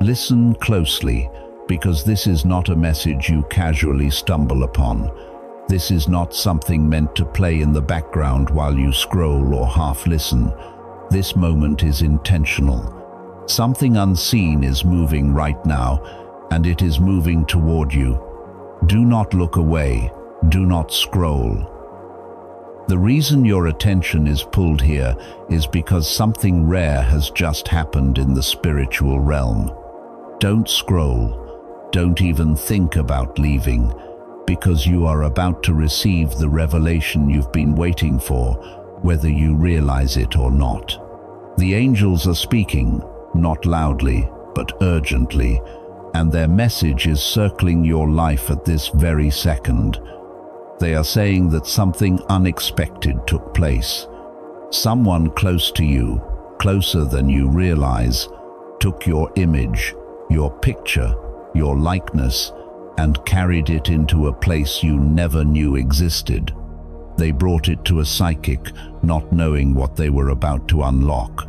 Listen closely, because this is not a message you casually stumble upon. This is not something meant to play in the background while you scroll or half listen. This moment is intentional. Something unseen is moving right now, and it is moving toward you. Do not look away. Do not scroll. The reason your attention is pulled here is because something rare has just happened in the spiritual realm. Don't scroll. Don't even think about leaving, because you are about to receive the revelation you've been waiting for, whether you realize it or not. The angels are speaking, not loudly, but urgently, and their message is circling your life at this very second. They are saying that something unexpected took place. Someone close to you, closer than you realize, took your image, your picture, your likeness, and carried it into a place you never knew existed. They brought it to a psychic, not knowing what they were about to unlock.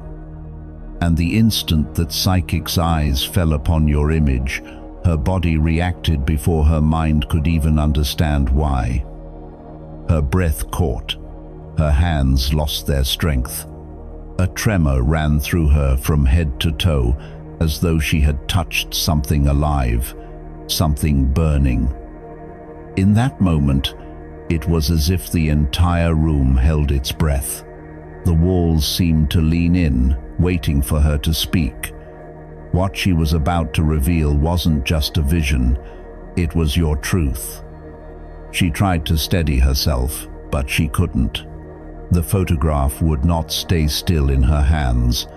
And the instant that psychic's eyes fell upon your image, her body reacted before her mind could even understand why. Her breath caught. Her hands lost their strength. A tremor ran through her from head to toe, as though she had touched something alive, something burning. In that moment, it was as if the entire room held its breath. The walls seemed to lean in, waiting for her to speak. What she was about to reveal wasn't just a vision, it was your truth. She tried to steady herself, but she couldn't. The photograph would not stay still in her hands.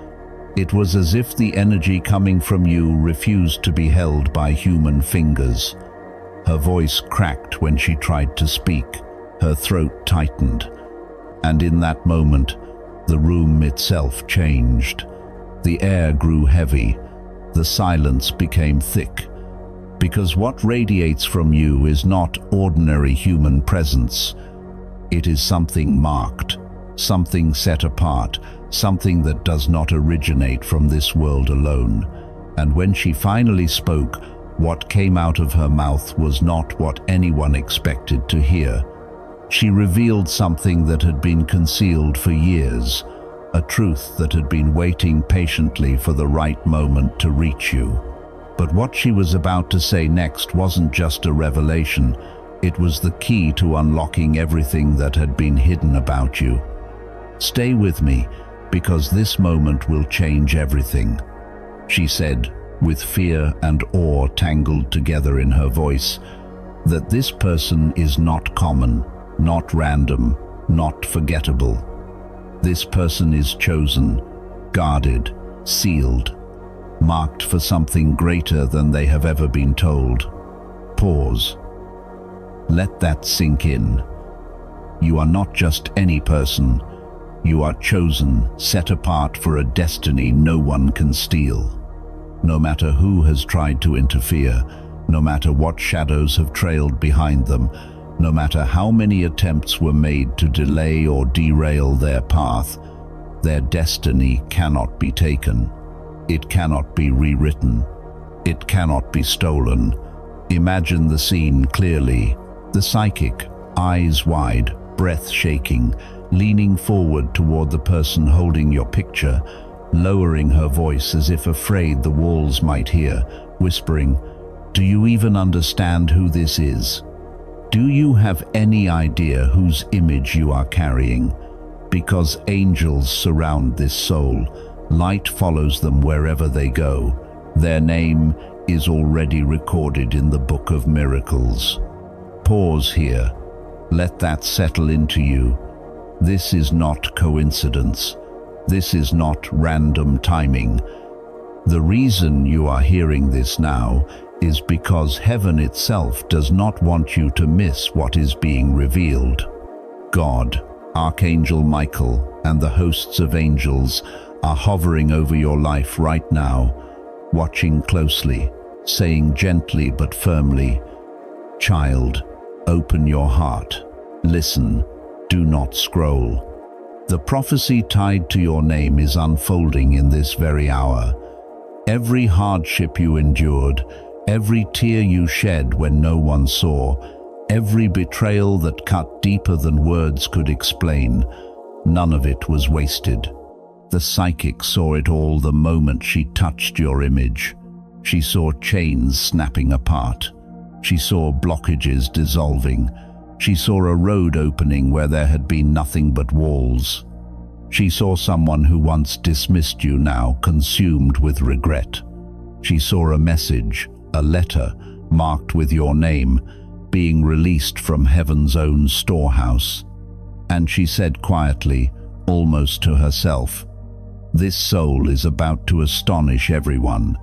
It was as if the energy coming from you refused to be held by human fingers. Her voice cracked when she tried to speak, her throat tightened. And in that moment, the room itself changed. The air grew heavy, the silence became thick, because what radiates from you is not ordinary human presence. It is something marked, something set apart, something that does not originate from this world alone. And when she finally spoke, what came out of her mouth was not what anyone expected to hear. She revealed something that had been concealed for years, a truth that had been waiting patiently for the right moment to reach you. But what she was about to say next wasn't just a revelation, it was the key to unlocking everything that had been hidden about you. Stay with me, because this moment will change everything, she said, with fear and awe tangled together in her voice, that this person is not common, not random, not forgettable. This person is chosen, guarded, sealed, marked for something greater than they have ever been told. Pause. Let that sink in. You are not just any person. You are chosen, set apart for a destiny no one can steal. No matter who has tried to interfere, no matter what shadows have trailed behind them, no matter how many attempts were made to delay or derail their path, their destiny cannot be taken. It cannot be rewritten. It cannot be stolen. Imagine the scene clearly. The psychic, eyes wide, breath shaking, leaning forward toward the person holding your picture, lowering her voice as if afraid the walls might hear, whispering, "Do you even understand who this is? Do you have any idea whose image you are carrying? Because angels surround this soul, light follows them wherever they go. Their name is already recorded in the Book of Miracles." Pause here. Let that settle into you. This is not coincidence. This is not random timing. The reason you are hearing this now is because heaven itself does not want you to miss what is being revealed. God, Archangel Michael, and the hosts of angels are hovering over your life right now, watching closely, saying gently but firmly, "Child, open your heart. Listen. Do not scroll." The prophecy tied to your name is unfolding in this very hour. Every hardship you endured, every tear you shed when no one saw, every betrayal that cut deeper than words could explain, none of it was wasted. The psychic saw it all the moment she touched your image. She saw chains snapping apart. She saw blockages dissolving. She saw a road opening where there had been nothing but walls. She saw someone who once dismissed you now consumed with regret. She saw a message, a letter, marked with your name, being released from heaven's own storehouse. And she said quietly, almost to herself, "This soul is about to astonish everyone.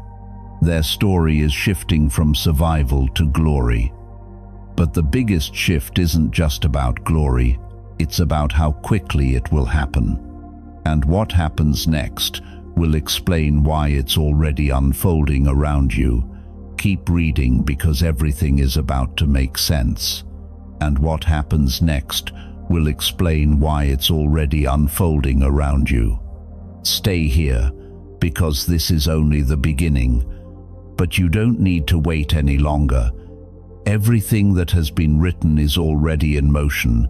Their story is shifting from survival to glory." But the biggest shift isn't just about glory, it's about how quickly it will happen. And what happens next will explain why it's already unfolding around you. Keep reading because everything is about to make sense. And what happens next will explain why it's already unfolding around you. Stay here, because this is only the beginning. But you don't need to wait any longer. Everything that has been written is already in motion.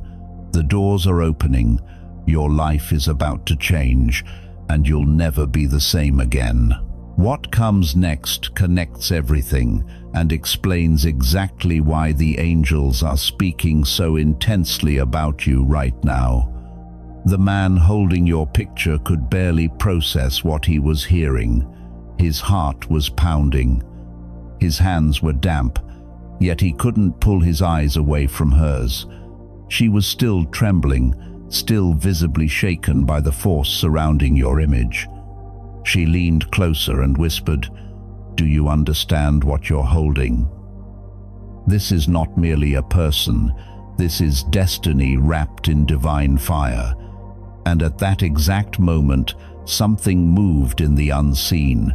The doors are opening, your life is about to change, and you'll never be the same again. What comes next connects everything and explains exactly why the angels are speaking so intensely about you right now. The man holding your picture could barely process what he was hearing. His heart was pounding. His hands were damp, yet he couldn't pull his eyes away from hers. She was still trembling, still visibly shaken by the force surrounding your image. She leaned closer and whispered, "Do you understand what you're holding? This is not merely a person, this is destiny wrapped in divine fire." And at that exact moment, something moved in the unseen.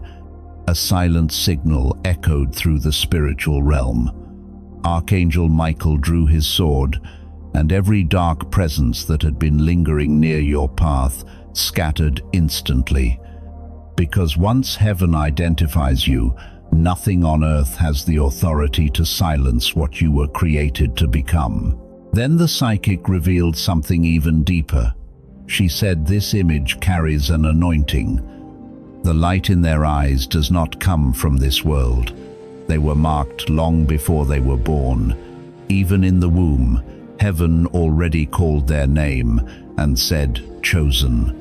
A silent signal echoed through the spiritual realm. Archangel Michael drew his sword, and every dark presence that had been lingering near your path scattered instantly. Because once heaven identifies you, nothing on earth has the authority to silence what you were created to become. Then the psychic revealed something even deeper. She said this image carries an anointing. The light in their eyes does not come from this world. They were marked long before they were born. Even in the womb, heaven already called their name and said, "Chosen."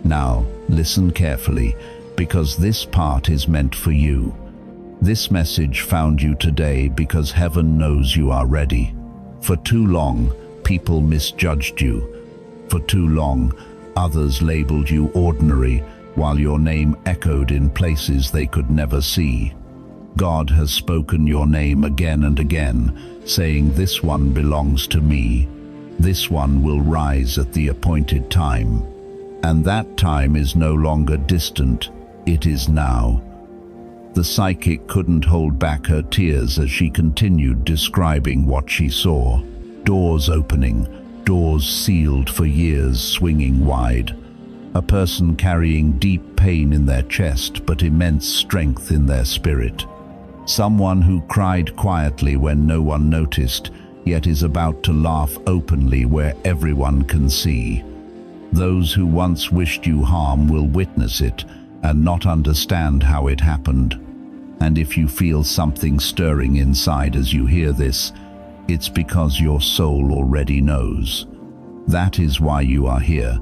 Now, listen carefully, because this part is meant for you. This message found you today because heaven knows you are ready. For too long, people misjudged you. For too long, others labeled you ordinary, while your name echoed in places they could never see. God has spoken your name again and again, saying, "This one belongs to me. This one will rise at the appointed time." And that time is no longer distant, it is now. The psychic couldn't hold back her tears as she continued describing what she saw. Doors opening, doors sealed for years swinging wide. A person carrying deep pain in their chest but immense strength in their spirit. Someone who cried quietly when no one noticed, yet is about to laugh openly where everyone can see. Those who once wished you harm will witness it and not understand how it happened. And if you feel something stirring inside as you hear this, it's because your soul already knows. That is why you are here.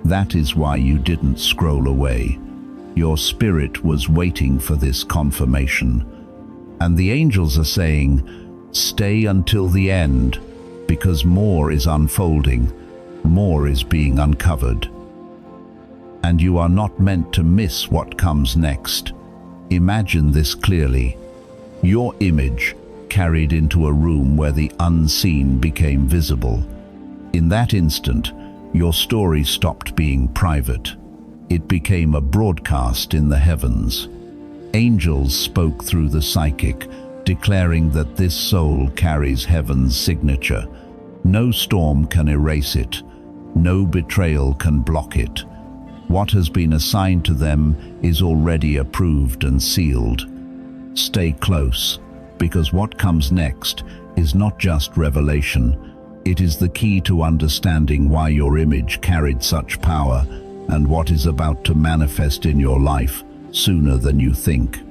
That is why you didn't scroll away. Your spirit was waiting for this confirmation. And the angels are saying, stay until the end, because more is unfolding, more is being uncovered. And you are not meant to miss what comes next. Imagine this clearly. Your image carried into a room where the unseen became visible. In that instant, your story stopped being private. It became a broadcast in the heavens. Angels spoke through the psychic, declaring that this soul carries heaven's signature. No storm can erase it. No betrayal can block it. What has been assigned to them is already approved and sealed. Stay close, because what comes next is not just revelation. It is the key to understanding why your image carried such power and what is about to manifest in your life sooner than you think.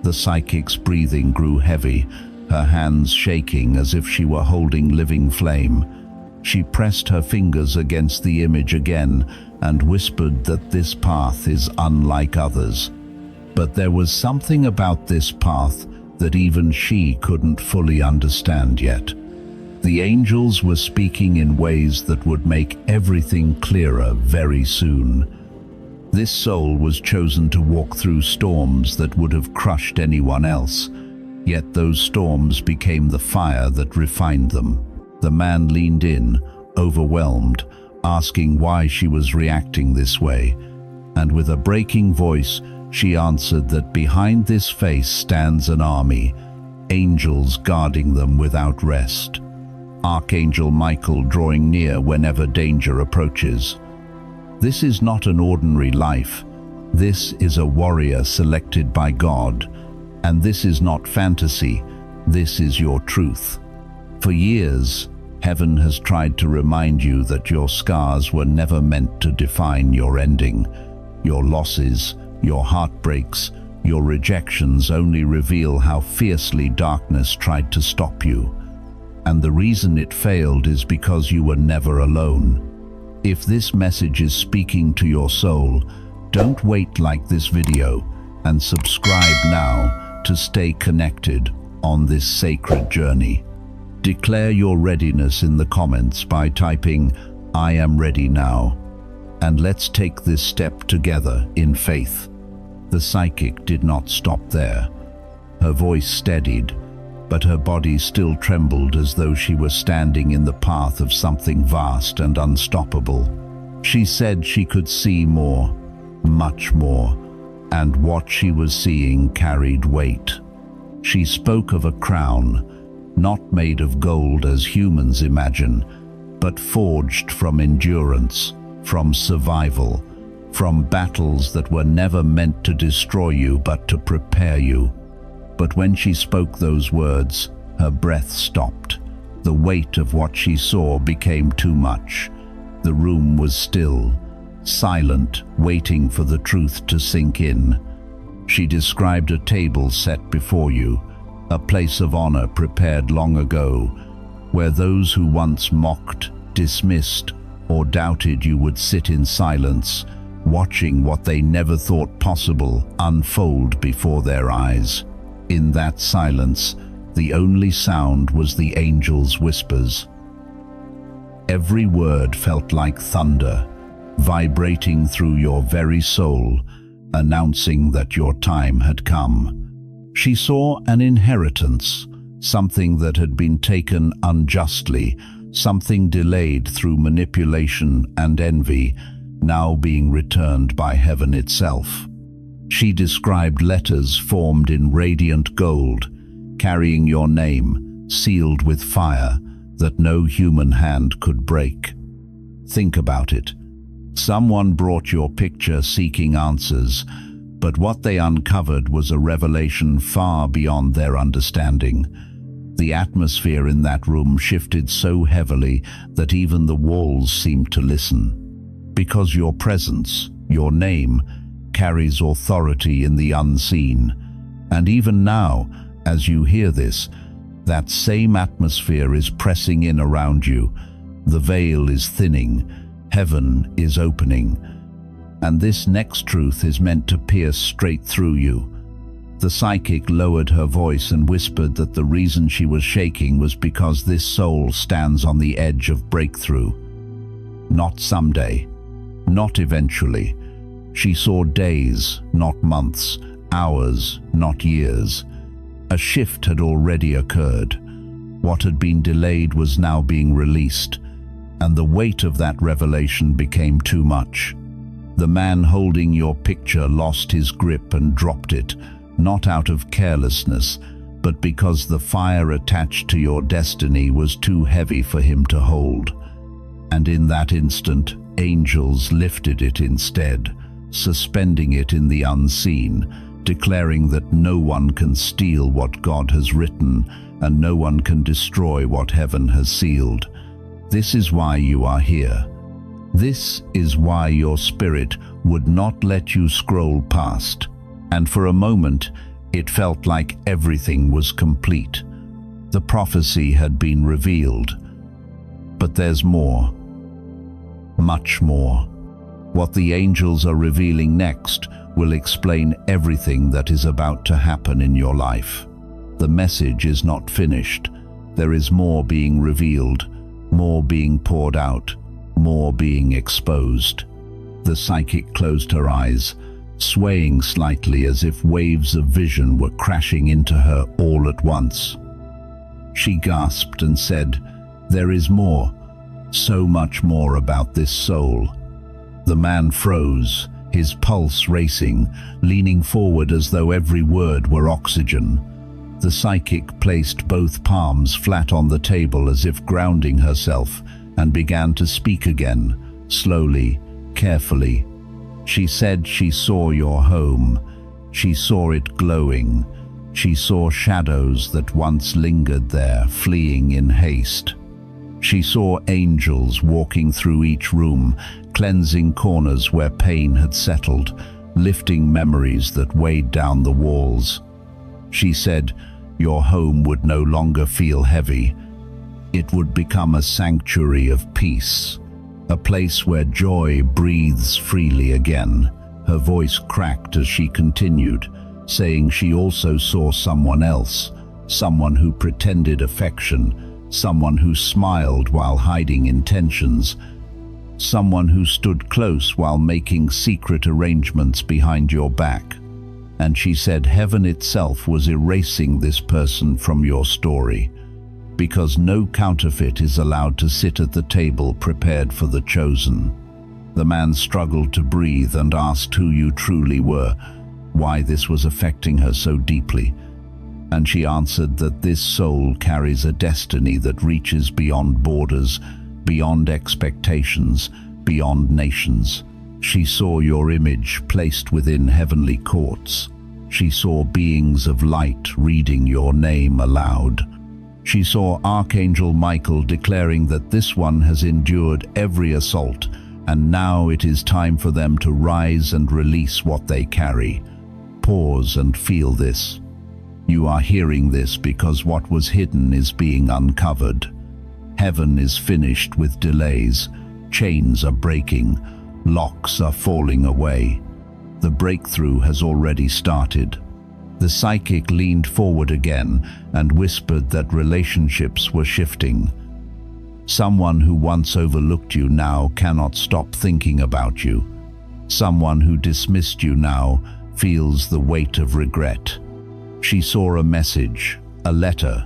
The psychic's breathing grew heavy, her hands shaking as if she were holding living flame. She pressed her fingers against the image again and whispered that this path is unlike others. But there was something about this path that even she couldn't fully understand yet. The angels were speaking in ways that would make everything clearer very soon. This soul was chosen to walk through storms that would have crushed anyone else, yet those storms became the fire that refined them. The man leaned in, overwhelmed, asking why she was reacting this way, and with a breaking voice, she answered that behind this face stands an army, angels guarding them without rest. Archangel Michael drawing near whenever danger approaches. This is not an ordinary life. This is a warrior selected by God. And this is not fantasy. This is your truth. For years, heaven has tried to remind you that your scars were never meant to define your ending. Your losses, your heartbreaks, your rejections only reveal how fiercely darkness tried to stop you. And the reason it failed is because you were never alone. If this message is speaking to your soul, don't wait, like this video and subscribe now to stay connected on this sacred journey. Declare your readiness in the comments by typing, "I am ready now." And let's take this step together in faith. The psychic did not stop there. Her voice steadied, but her body still trembled as though she were standing in the path of something vast and unstoppable. She said she could see more, much more, and what she was seeing carried weight. She spoke of a crown, not made of gold as humans imagine, but forged from endurance, from survival, from battles that were never meant to destroy you but to prepare you. But when she spoke those words, her breath stopped. The weight of what she saw became too much. The room was still, silent, waiting for the truth to sink in. She described a table set before you, a place of honor prepared long ago, where those who once mocked, dismissed, or doubted you would sit in silence, watching what they never thought possible unfold before their eyes. In that silence, the only sound was the angel's whispers. Every word felt like thunder, vibrating through your very soul, announcing that your time had come. She saw an inheritance, something that had been taken unjustly, something delayed through manipulation and envy, now being returned by heaven itself. She described letters formed in radiant gold, carrying your name, sealed with fire, that no human hand could break. Think about it. Someone brought your picture seeking answers, but what they uncovered was a revelation far beyond their understanding. The atmosphere in that room shifted so heavily that even the walls seemed to listen. Because your presence, your name, carries authority in the unseen. And even now, as you hear this, that same atmosphere is pressing in around you. The veil is thinning, heaven is opening, and this next truth is meant to pierce straight through you. The psychic lowered her voice and whispered that the reason she was shaking was because this soul stands on the edge of breakthrough. Not someday, not eventually. She saw days, not months, hours, not years. A shift had already occurred. What had been delayed was now being released, and the weight of that revelation became too much. The man holding your picture lost his grip and dropped it, not out of carelessness, but because the fire attached to your destiny was too heavy for him to hold. And in that instant, angels lifted it instead. suspending it in the unseen, declaring that no one can steal what God has written and no one can destroy what heaven has sealed. This is why you are here. This is why your spirit would not let you scroll past. And for a moment, it felt like everything was complete. The prophecy had been revealed. But there's more. Much more. What the angels are revealing next will explain everything that is about to happen in your life. The message is not finished. There is more being revealed, more being poured out, more being exposed. The psychic closed her eyes, swaying slightly as if waves of vision were crashing into her all at once. She gasped and said, "There is more, so much more about this soul." The man froze, his pulse racing, leaning forward as though every word were oxygen. The psychic placed both palms flat on the table as if grounding herself and began to speak again, slowly, carefully. She said she saw your home. She saw it glowing. She saw shadows that once lingered there, fleeing in haste. She saw angels walking through each room, cleansing corners where pain had settled, lifting memories that weighed down the walls. She said your home would no longer feel heavy. It would become a sanctuary of peace, a place where joy breathes freely again. Her voice cracked as she continued, saying she also saw someone else, someone who pretended affection, someone who smiled while hiding intentions, someone who stood close while making secret arrangements behind your back. And she said heaven itself was erasing this person from your story, because no counterfeit is allowed to sit at the table prepared for the chosen. The man struggled to breathe and asked who you truly were, why this was affecting her so deeply. And she answered that this soul carries a destiny that reaches beyond borders, beyond expectations, beyond nations. She saw your image placed within heavenly courts. She saw beings of light reading your name aloud. She saw Archangel Michael declaring that this one has endured every assault, and now it is time for them to rise and release what they carry. Pause and feel this. You are hearing this because what was hidden is being uncovered. Heaven is finished with delays. Chains are breaking. Locks are falling away. The breakthrough has already started. The psychic leaned forward again and whispered that relationships were shifting. Someone who once overlooked you now cannot stop thinking about you. Someone who dismissed you now feels the weight of regret. She saw a message, a letter,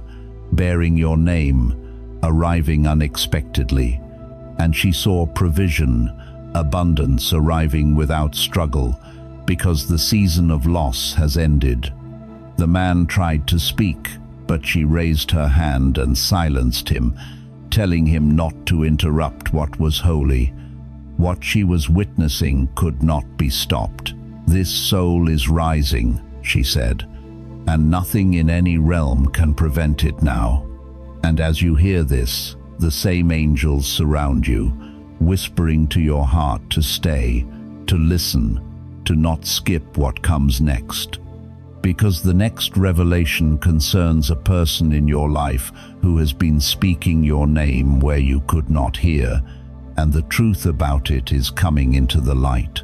bearing your name, arriving unexpectedly. And she saw provision, abundance arriving without struggle, because the season of loss has ended. The man tried to speak, but she raised her hand and silenced him, telling him not to interrupt what was holy. What she was witnessing could not be stopped. This soul is rising, she said, and nothing in any realm can prevent it now. And as you hear this, the same angels surround you, whispering to your heart to stay, to listen, to not skip what comes next. Because the next revelation concerns a person in your life who has been speaking your name where you could not hear, and the truth about it is coming into the light.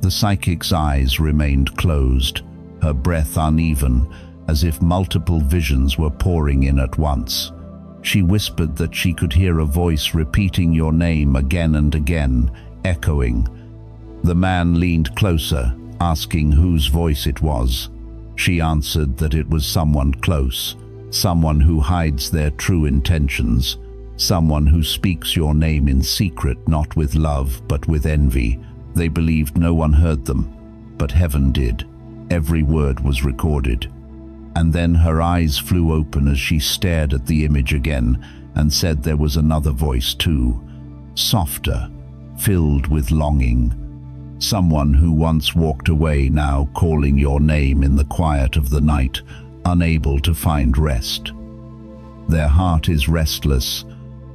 The psychic's eyes remained closed, her breath uneven, as if multiple visions were pouring in at once. She whispered that she could hear a voice repeating your name again and again, echoing. The man leaned closer, asking whose voice it was. She answered that it was someone close, someone who hides their true intentions, someone who speaks your name in secret, not with love, but with envy. They believed no one heard them, but heaven did. Every word was recorded. And then her eyes flew open as she stared at the image again and said there was another voice too, softer, filled with longing. Someone who once walked away now calling your name in the quiet of the night, unable to find rest. Their heart is restless,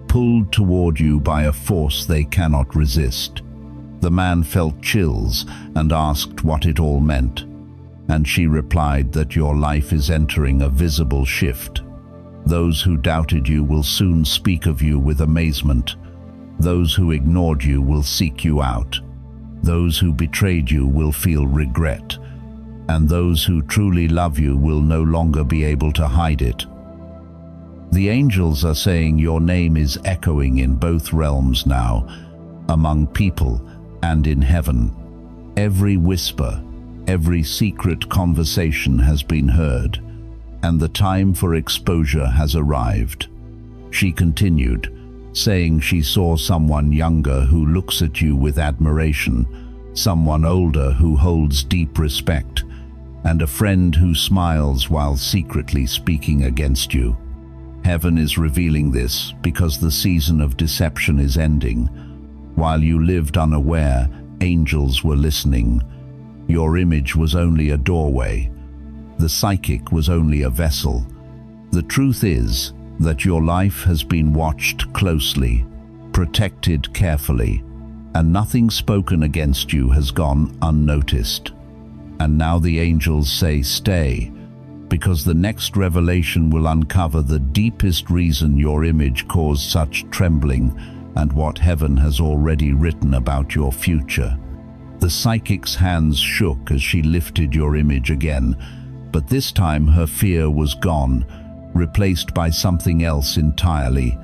pulled toward you by a force they cannot resist. The man felt chills and asked what it all meant, and she replied that your life is entering a visible shift. Those who doubted you will soon speak of you with amazement. Those who ignored you will seek you out. Those who betrayed you will feel regret, and those who truly love you will no longer be able to hide it. The angels are saying your name is echoing in both realms now, among people and in heaven. Every whisper, every secret conversation has been heard, and the time for exposure has arrived. She continued, saying she saw someone younger who looks at you with admiration, someone older who holds deep respect, and a friend who smiles while secretly speaking against you. Heaven is revealing this because the season of deception is ending. While you lived unaware, angels were listening. Your image was only a doorway. The psychic was only a vessel. The truth is that your life has been watched closely, protected carefully, and nothing spoken against you has gone unnoticed. And now the angels say, stay, because the next revelation will uncover the deepest reason your image caused such trembling and what heaven has already written about your future. The psychic's hands shook as she lifted your image again, but this time her fear was gone, replaced by something else entirely,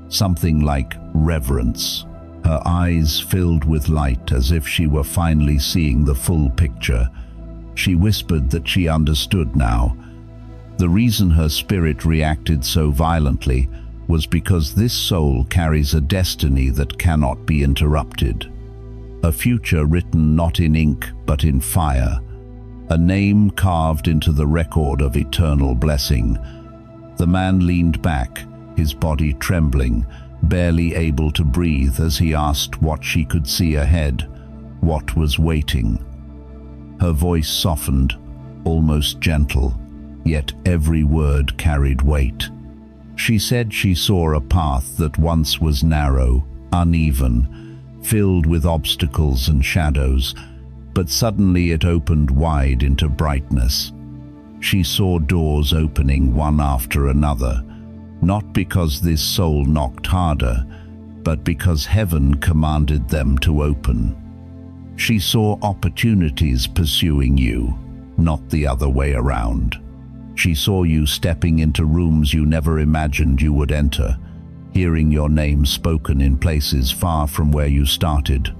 something like reverence. Her eyes filled with light as if she were finally seeing the full picture. She whispered that she understood now. The reason her spirit reacted so violently was because this soul carries a destiny that cannot be interrupted. A future written not in ink but in fire. A name carved into the record of eternal blessing. The man leaned back, his body trembling, barely able to breathe as he asked what she could see ahead, what was waiting. Her voice softened, almost gentle, yet every word carried weight. She said she saw a path that once was narrow, uneven, filled with obstacles and shadows, but suddenly it opened wide into brightness. She saw doors opening one after another, not because this soul knocked harder, but because heaven commanded them to open. She saw opportunities pursuing you, not the other way around. She saw you stepping into rooms you never imagined you would enter, hearing your name spoken in places far from where you started.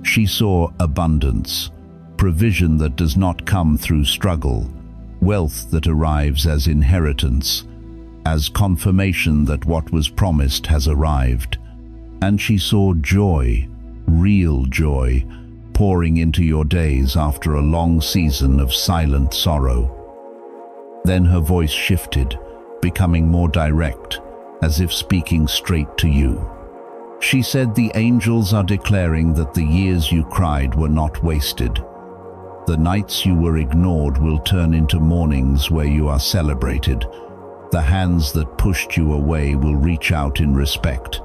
She saw abundance, provision that does not come through struggle, wealth that arrives as inheritance, as confirmation that what was promised has arrived. And she saw joy, real joy, pouring into your days after a long season of silent sorrow. Then her voice shifted, becoming more direct, as if speaking straight to you. She said, the angels are declaring that the years you cried were not wasted. The nights you were ignored will turn into mornings where you are celebrated. The hands that pushed you away will reach out in respect.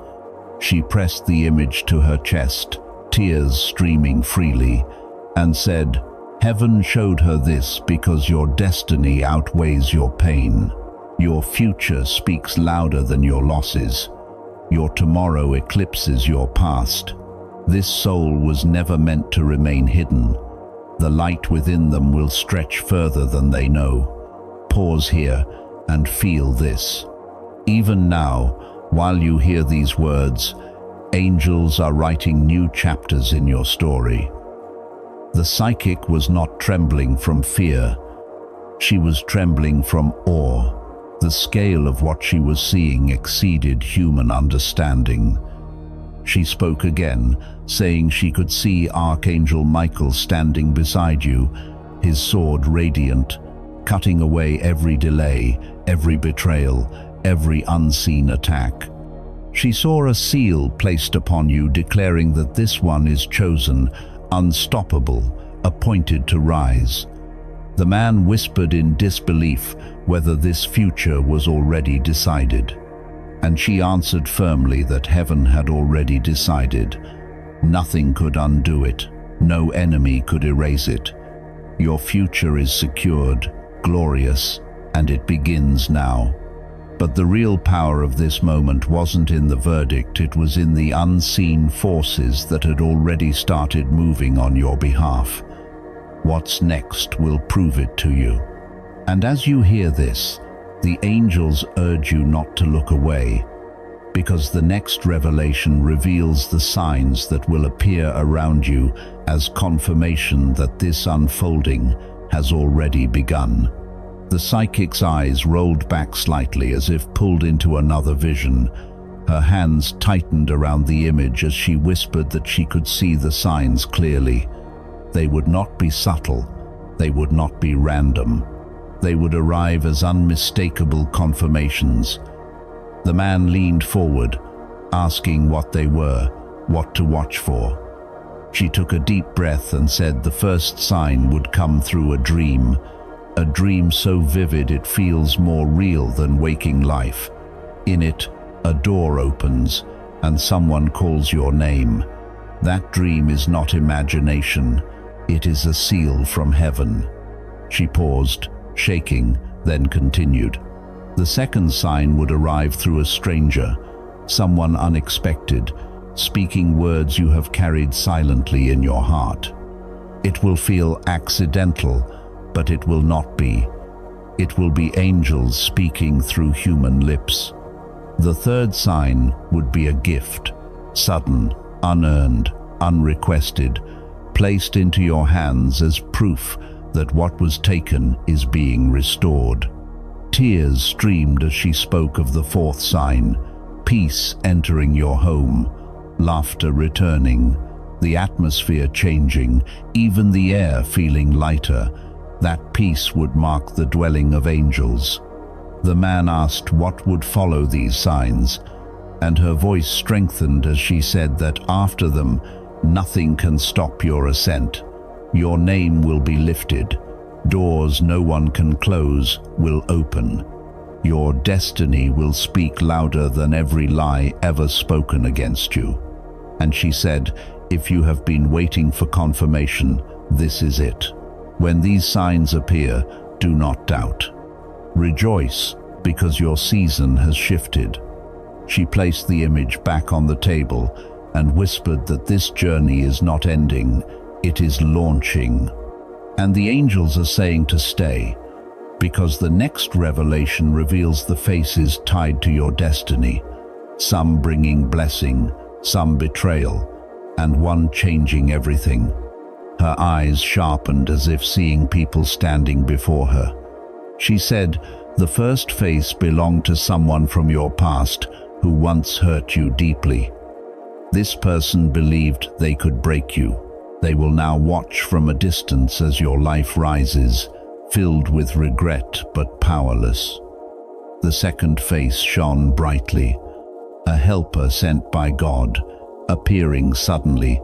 She pressed the image to her chest, tears streaming freely, and said, heaven showed her this because your destiny outweighs your pain. Your future speaks louder than your losses. Your tomorrow eclipses your past. This soul was never meant to remain hidden. The light within them will stretch further than they know. Pause here and feel this. Even now, while you hear these words, angels are writing new chapters in your story. The psychic was not trembling from fear. She was trembling from awe. The scale of what she was seeing exceeded human understanding. She spoke again, saying she could see Archangel Michael standing beside you, his sword radiant, cutting away every delay, every betrayal, every unseen attack. She saw a seal placed upon you declaring that this one is chosen, unstoppable, appointed to rise. The man whispered in disbelief whether this future was already decided, and she answered firmly that heaven had already decided. Nothing could undo it, no enemy could erase it. Your future is secured, glorious, and it begins now. But the real power of this moment wasn't in the verdict, it was in the unseen forces that had already started moving on your behalf. What's next will prove it to you. And as you hear this, the angels urge you not to look away, because the next revelation reveals the signs that will appear around you as confirmation that this unfolding has already begun. The psychic's eyes rolled back slightly as if pulled into another vision. Her hands tightened around the image as she whispered that she could see the signs clearly. They would not be subtle, they would not be random. They would arrive as unmistakable confirmations. The man leaned forward, asking what they were, what to watch for. She took a deep breath and said the first sign would come through a dream so vivid it feels more real than waking life. In it, a door opens, and someone calls your name. That dream is not imagination, it is a seal from heaven. She paused, shaking, then continued. The second sign would arrive through a stranger, someone unexpected, speaking words you have carried silently in your heart. It will feel accidental, but it will not be. It will be angels speaking through human lips. The third sign would be a gift, sudden, unearned, unrequested, placed into your hands as proof that what was taken is being restored. Tears streamed as she spoke of the fourth sign, peace entering your home, laughter returning, the atmosphere changing, even the air feeling lighter. That peace would mark the dwelling of angels. The man asked what would follow these signs, and her voice strengthened as she said that after them, nothing can stop your ascent. Your name will be lifted. Doors no one can close will open. Your destiny will speak louder than every lie ever spoken against you. And she said, if you have been waiting for confirmation, this is it. When these signs appear, do not doubt. Rejoice, because your season has shifted. She placed the image back on the table and whispered that this journey is not ending, it is launching. And the angels are saying to stay, because the next revelation reveals the faces tied to your destiny, some bringing blessing, some betrayal, and one changing everything. Her eyes sharpened as if seeing people standing before her. She said, the first face belonged to someone from your past who once hurt you deeply. This person believed they could break you. They will now watch from a distance as your life rises, filled with regret but powerless. The second face shone brightly, a helper sent by God, appearing suddenly,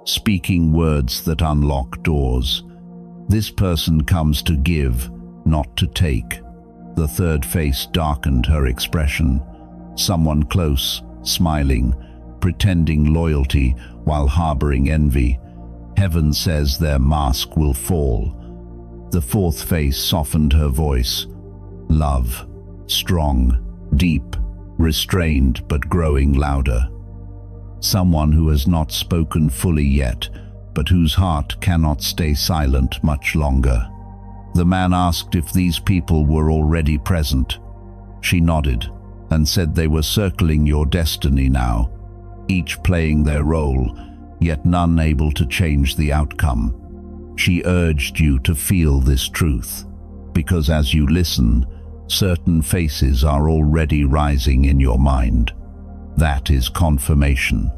speaking words that unlock doors. This person comes to give, not to take. The third face darkened her expression. Someone close, smiling, pretending loyalty while harboring envy. Heaven says their mask will fall. The fourth face softened her voice. Love, strong, deep, restrained but growing louder. Someone who has not spoken fully yet, but whose heart cannot stay silent much longer. The man asked if these people were already present. She nodded and said they were circling your destiny now, each playing their role, yet none able to change the outcome. She urged you to feel this truth, because as you listen, certain faces are already rising in your mind. That is confirmation.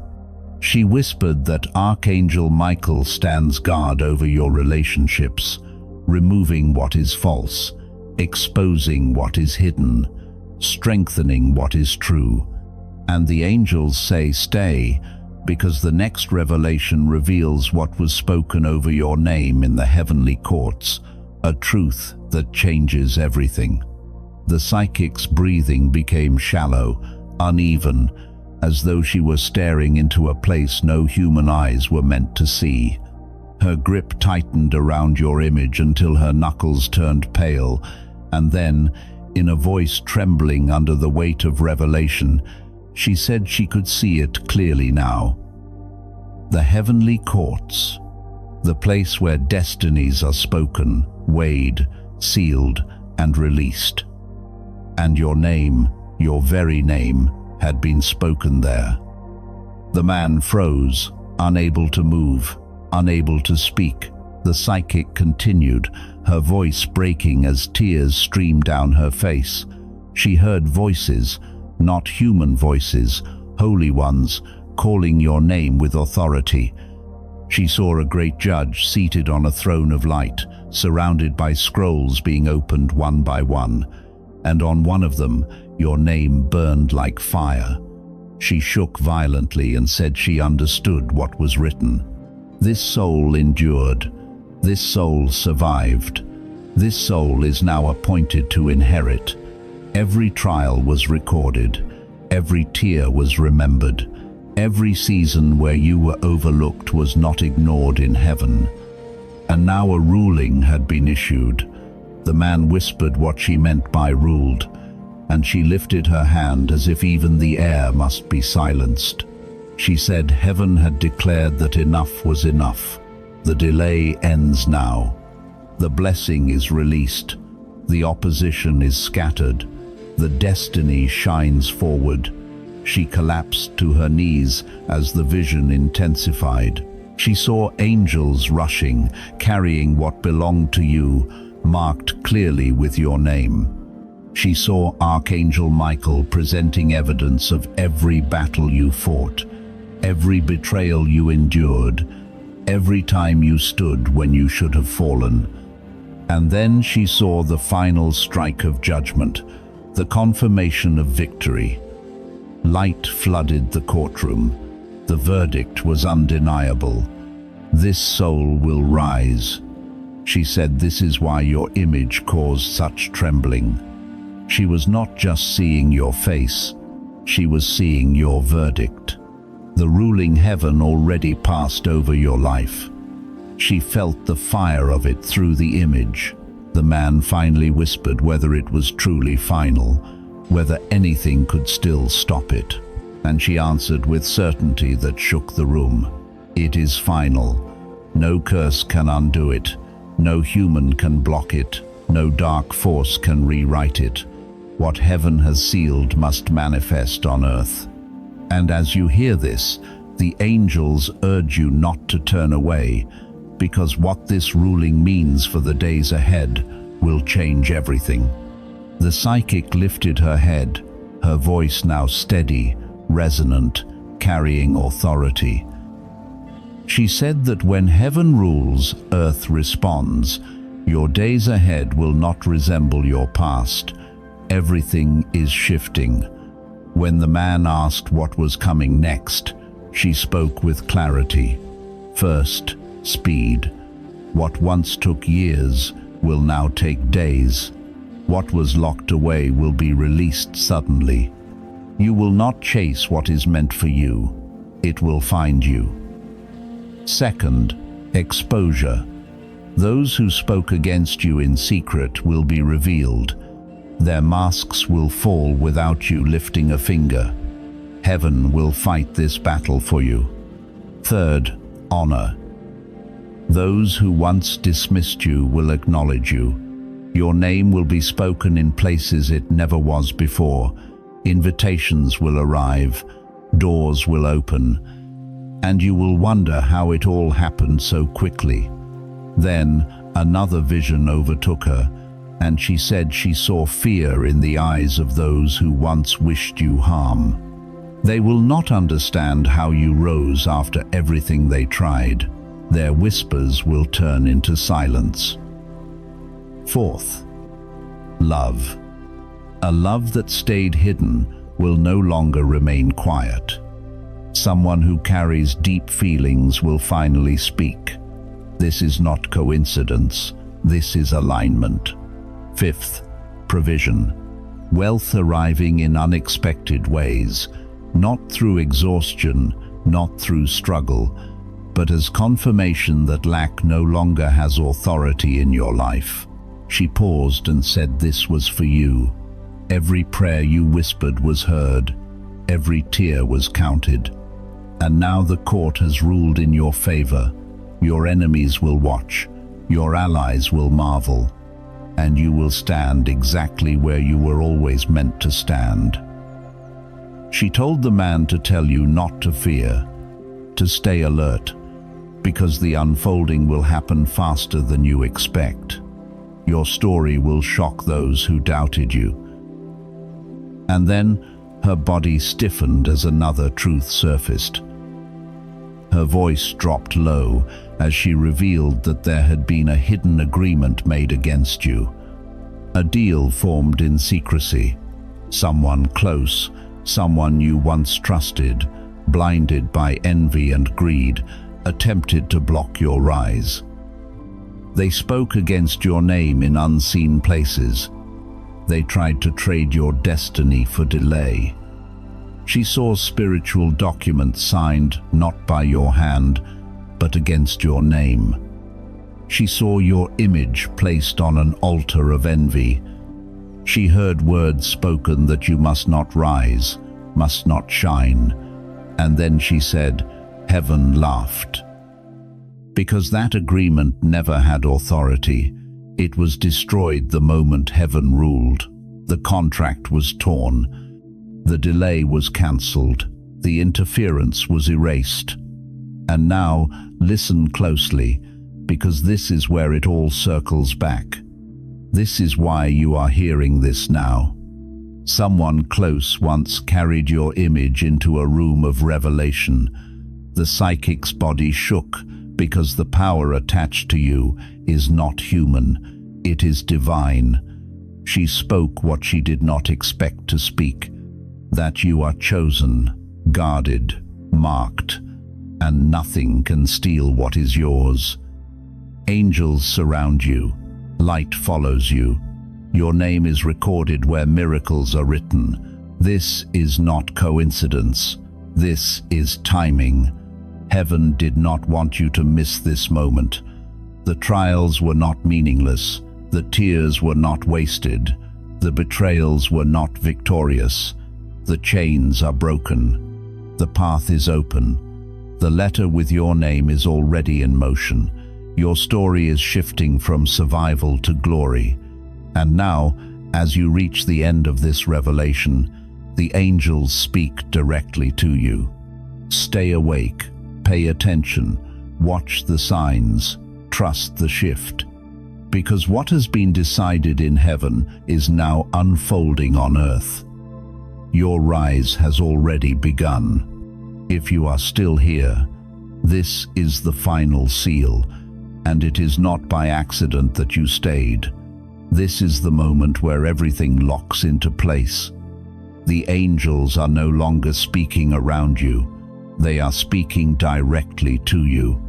She whispered that Archangel Michael stands guard over your relationships, removing what is false, exposing what is hidden, strengthening what is true. And the angels say stay, because the next revelation reveals what was spoken over your name in the heavenly courts, a truth that changes everything. The psychic's breathing became shallow, uneven, as though she were staring into a place no human eyes were meant to see. Her grip tightened around your image until her knuckles turned pale, and then, in a voice trembling under the weight of revelation, she said she could see it clearly now. The heavenly courts, the place where destinies are spoken, weighed, sealed, and released. And your name, your very name, had been spoken there. The man froze, unable to move, unable to speak. The psychic continued, her voice breaking as tears streamed down her face. She heard voices, not human voices, holy ones, calling your name with authority. She saw a great judge seated on a throne of light, surrounded by scrolls being opened one by one, and on one of them, your name burned like fire. She shook violently and said she understood what was written. This soul endured. This soul survived. This soul is now appointed to inherit. Every trial was recorded. Every tear was remembered. Every season where you were overlooked was not ignored in heaven. And now a ruling had been issued. The man whispered what she meant by ruled, and she lifted her hand as if even the air must be silenced. She said heaven had declared that enough was enough. The delay ends now. The blessing is released. The opposition is scattered. The destiny shines forward. She collapsed to her knees as the vision intensified. She saw angels rushing, carrying what belonged to you, marked clearly with your name. She saw Archangel Michael presenting evidence of every battle you fought, every betrayal you endured, every time you stood when you should have fallen. And then she saw the final strike of judgment, the confirmation of victory. Light flooded the courtroom. The verdict was undeniable. This soul will rise. She said this is why your image caused such trembling. She was not just seeing your face, she was seeing your verdict. The ruling heaven already passed over your life. She felt the fire of it through the image. The man finally whispered whether it was truly final, whether anything could still stop it. And she answered with certainty that shook the room. It is final. No curse can undo it. No human can block it. No dark force can rewrite it. What heaven has sealed must manifest on earth. And as you hear this, the angels urge you not to turn away, because what this ruling means for the days ahead will change everything. The psychic lifted her head, her voice now steady, resonant, carrying authority. She said that when heaven rules, earth responds. Your days ahead will not resemble your past. Everything is shifting. When the man asked what was coming next, she spoke with clarity. First, speed. What once took years will now take days. What was locked away will be released suddenly. You will not chase what is meant for you. It will find you. Second, exposure. Those who spoke against you in secret will be revealed. Their masks will fall without you lifting a finger. Heaven will fight this battle for you. Third, honor. Those who once dismissed you will acknowledge you. Your name will be spoken in places it never was before. Invitations will arrive, doors will open, and you will wonder how it all happened so quickly. Then another vision overtook her, and she said she saw fear in the eyes of those who once wished you harm. They will not understand how you rose after everything they tried. Their whispers will turn into silence. Fourth, love. A love that stayed hidden will no longer remain quiet. Someone who carries deep feelings will finally speak. This is not coincidence. This is alignment. Fifth, provision. Wealth arriving in unexpected ways, not through exhaustion, not through struggle, but as confirmation that lack no longer has authority in your life. She paused and said this was for you. Every prayer you whispered was heard. Every tear was counted. And now the court has ruled in your favor. Your enemies will watch. Your allies will marvel. And you will stand exactly where you were always meant to stand. She told the man to tell you not to fear, to stay alert, because the unfolding will happen faster than you expect. Your story will shock those who doubted you. And then her body stiffened as another truth surfaced. Her voice dropped low as she revealed that there had been a hidden agreement made against you. A deal formed in secrecy. Someone close, someone you once trusted, blinded by envy and greed, attempted to block your rise. They spoke against your name in unseen places. They tried to trade your destiny for delay. She saw spiritual documents signed not by your hand, but against your name. She saw your image placed on an altar of envy. She heard words spoken that you must not rise, must not shine. And then she said, heaven laughed. Because that agreement never had authority, it was destroyed the moment heaven ruled. The contract was torn. The delay was cancelled. The interference was erased. And now, listen closely, because this is where it all circles back. This is why you are hearing this now. Someone close once carried your image into a room of revelation. The psychic's body shook because the power attached to you is not human, it is divine. She spoke what she did not expect to speak, that you are chosen, guarded, marked, and nothing can steal what is yours. Angels surround you, light follows you. Your name is recorded where miracles are written. This is not coincidence. This is timing. Heaven did not want you to miss this moment. The trials were not meaningless. The tears were not wasted. The betrayals were not victorious. The chains are broken. The path is open. The letter with your name is already in motion. Your story is shifting from survival to glory. And now, as you reach the end of this revelation, the angels speak directly to you. Stay awake, pay attention, watch the signs, trust the shift. Because what has been decided in heaven is now unfolding on earth. Your rise has already begun. If you are still here, this is the final seal, and it is not by accident that you stayed. This is the moment where everything locks into place. The angels are no longer speaking around you. They are speaking directly to you.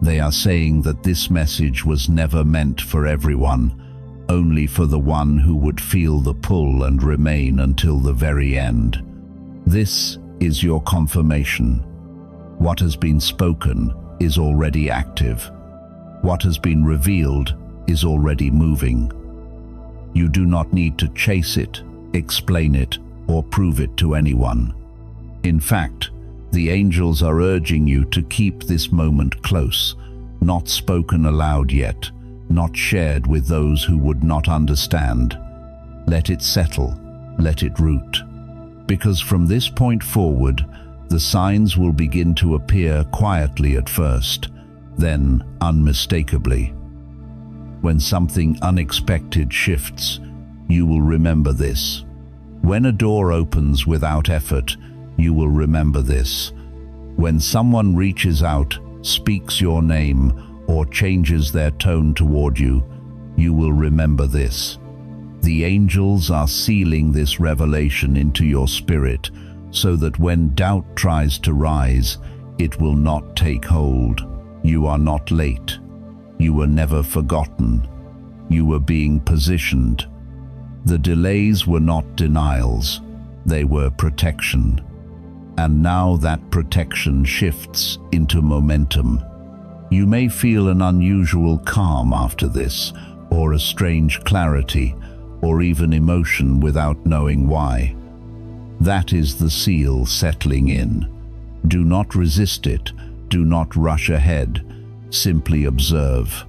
They are saying that this message was never meant for everyone, only for the one who would feel the pull and remain until the very end. This is your confirmation. What has been spoken is already active. What has been revealed is already moving. You do not need to chase it, explain it, or prove it to anyone. In fact, the angels are urging you to keep this moment close, not spoken aloud yet, not shared with those who would not understand. Let it settle, let it root. Because from this point forward, the signs will begin to appear quietly at first, then unmistakably. When something unexpected shifts, you will remember this. When a door opens without effort, you will remember this. When someone reaches out, speaks your name, or changes their tone toward you, you will remember this. The angels are sealing this revelation into your spirit so that when doubt tries to rise, it will not take hold. You are not late. You were never forgotten. You were being positioned. The delays were not denials. They were protection. And now that protection shifts into momentum. You may feel an unusual calm after this, or a strange clarity, or even emotion without knowing why. That is the seal settling in. Do not resist it. Do not rush ahead. Simply observe.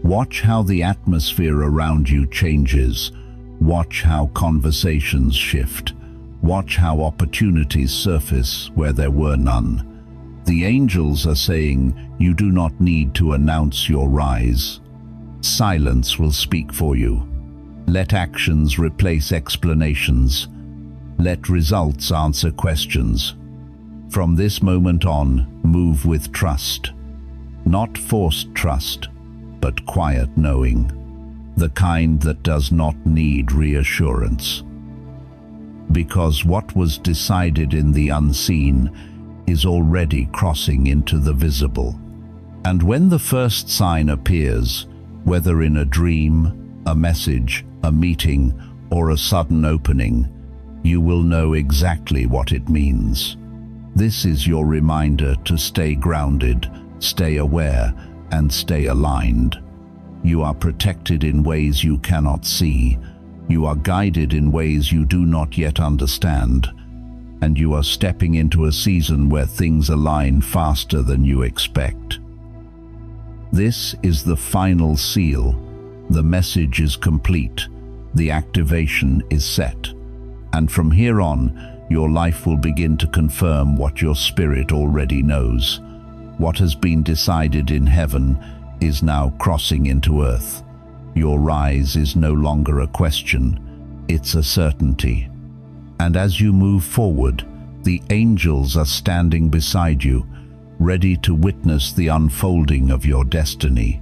Watch how the atmosphere around you changes. Watch how conversations shift. Watch how opportunities surface where there were none. The angels are saying, you do not need to announce your rise. Silence will speak for you. Let actions replace explanations. Let results answer questions. From this moment on, move with trust. Not forced trust, but quiet knowing. The kind that does not need reassurance. Because what was decided in the unseen is already crossing into the visible. And when the first sign appears, whether in a dream, a message, a meeting, or a sudden opening, you will know exactly what it means. This is your reminder to stay grounded, stay aware, and stay aligned. You are protected in ways you cannot see. You are guided in ways you do not yet understand. And you are stepping into a season where things align faster than you expect. This is the final seal. The message is complete. The activation is set. And from here on, your life will begin to confirm what your spirit already knows. What has been decided in heaven is now crossing into earth. Your rise is no longer a question, it's a certainty. And as you move forward, the angels are standing beside you, ready to witness the unfolding of your destiny.